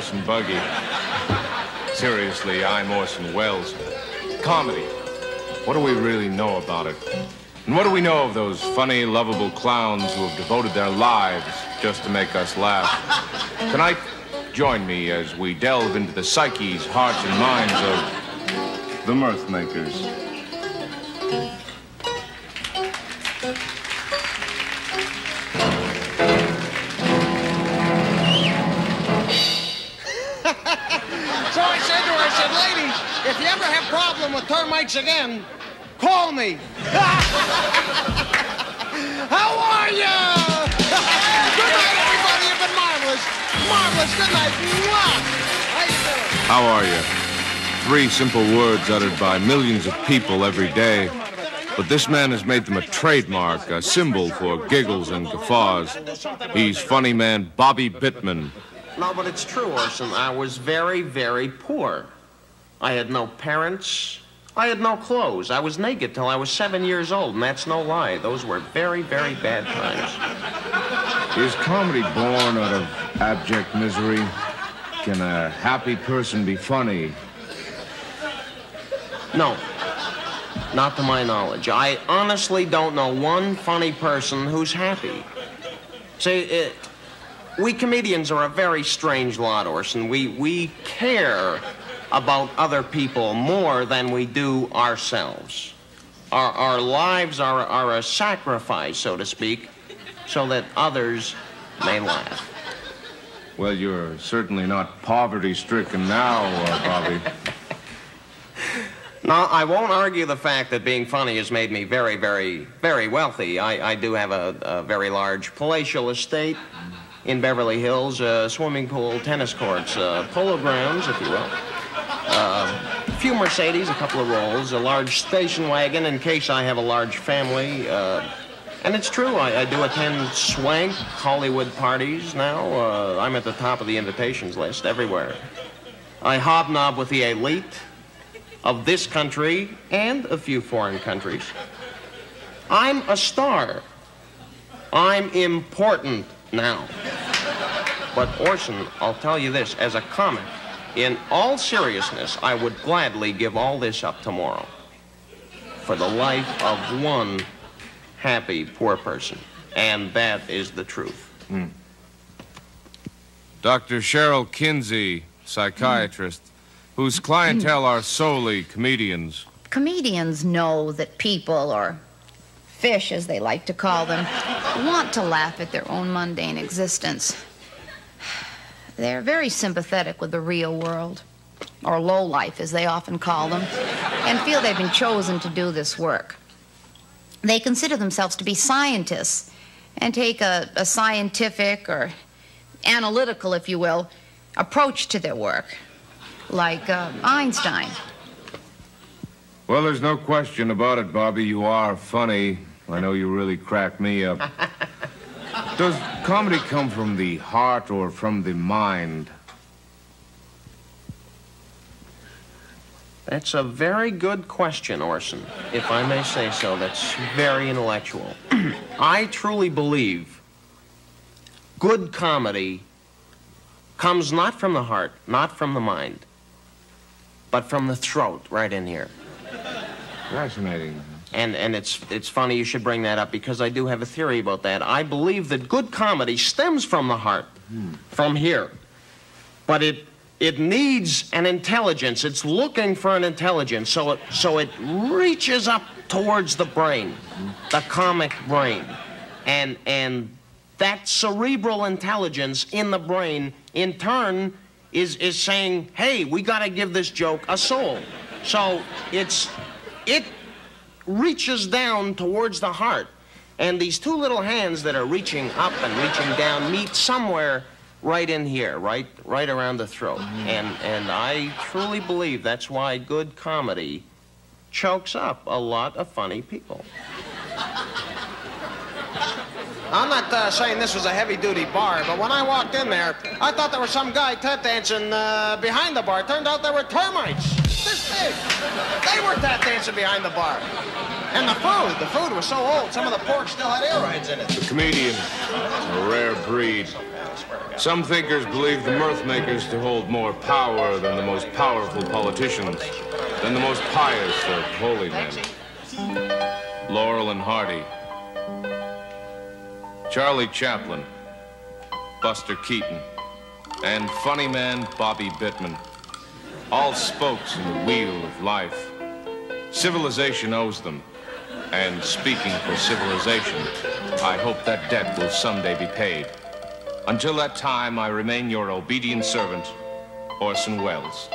horse and buggy. Seriously, I'm Orson Welles. Comedy. What do we really know about it? And what do we know of those funny, lovable clowns who have devoted their lives just to make us laugh? Tonight, join me as we delve into the psyches, hearts, and minds of the Mirthmakers. So I said to her, I said, ladies, if you ever have a problem with termites again, call me. How are you? Good night, everybody. You've been marvelous. Marvelous. Good night. Mwah. How you doing? How are you? 3 simple words uttered by millions of people every day. But this man has made them a trademark, a symbol for giggles and guffaws. He's funny man Bobby Bitman. No, but it's true, Orson. I was very, very poor. I had no parents. I had no clothes. I was naked till I was 7 years old, and that's no lie. Those were very, very bad times. Is comedy born out of abject misery? Can a happy person be funny? No. Not to my knowledge. I honestly don't know one funny person who's happy. See, we comedians are a very strange lot, Orson. We care about other people more than we do ourselves. Our lives are a sacrifice, so to speak, so that others may laugh. Well, you're certainly not poverty-stricken now, Bobby. No, I won't argue the fact that being funny has made me very, very, very wealthy. I do have a very large palatial estate in Beverly Hills, swimming pool, tennis courts, polo grounds, if you will. A few Mercedes, a couple of Rolls, a large station wagon in case I have a large family. And it's true, I do attend swank Hollywood parties now. I'm at the top of the invitations list everywhere. I hobnob with the elite of this country and a few foreign countries. I'm a star. I'm important now. But Orson, I'll tell you this, as a comic, in all seriousness, I would gladly give all this up tomorrow for the life of one happy poor person. And that is the truth. Dr. Cheryl Kinsey, psychiatrist, whose clientele are solely comedians. Comedians know that people, or fish as they like to call them, want to laugh at their own mundane existence. They're very sympathetic with the real world, or low life as they often call them, and feel they've been chosen to do this work. They consider themselves to be scientists and take a scientific or analytical, if you will, approach to their work, like Einstein. Well, there's no question about it, Bobby. You are funny. I know you really crack me up. Does comedy come from the heart or from the mind? That's a very good question, Orson. If I may say so, that's very intellectual. I truly believe good comedy comes not from the heart, not from the mind, but from the throat, right in here. Fascinating. And it's funny you should bring that up, because I do have a theory about that. I believe that good comedy stems from the heart, from here. But it needs an intelligence. It's looking for an intelligence, so it reaches up towards the brain, the comic brain. And that cerebral intelligence in the brain, in turn, is saying, hey, we got to give this joke a soul. So it reaches down towards the heart. And these two little hands that are reaching up and reaching down meet somewhere right in here, right around the throat. And I truly believe that's why good comedy chokes up a lot of funny people. I'm not saying this was a heavy-duty bar, but when I walked in there, I thought there was some guy tap dancing behind the bar. Turned out there were termites this big. They were tap dancing behind the bar. And the food was so old, some of the pork still had air rides in it. The comedian, a rare breed. Some thinkers believe the mirthmakers to hold more power than the most powerful politicians, than the most pious of holy men. Laurel and Hardy, Charlie Chaplin, Buster Keaton, and funny man Bobby Bittman, all spokes in the wheel of life. Civilization owes them, and speaking for civilization, I hope that debt will someday be paid. Until that time, I remain your obedient servant, Orson Welles.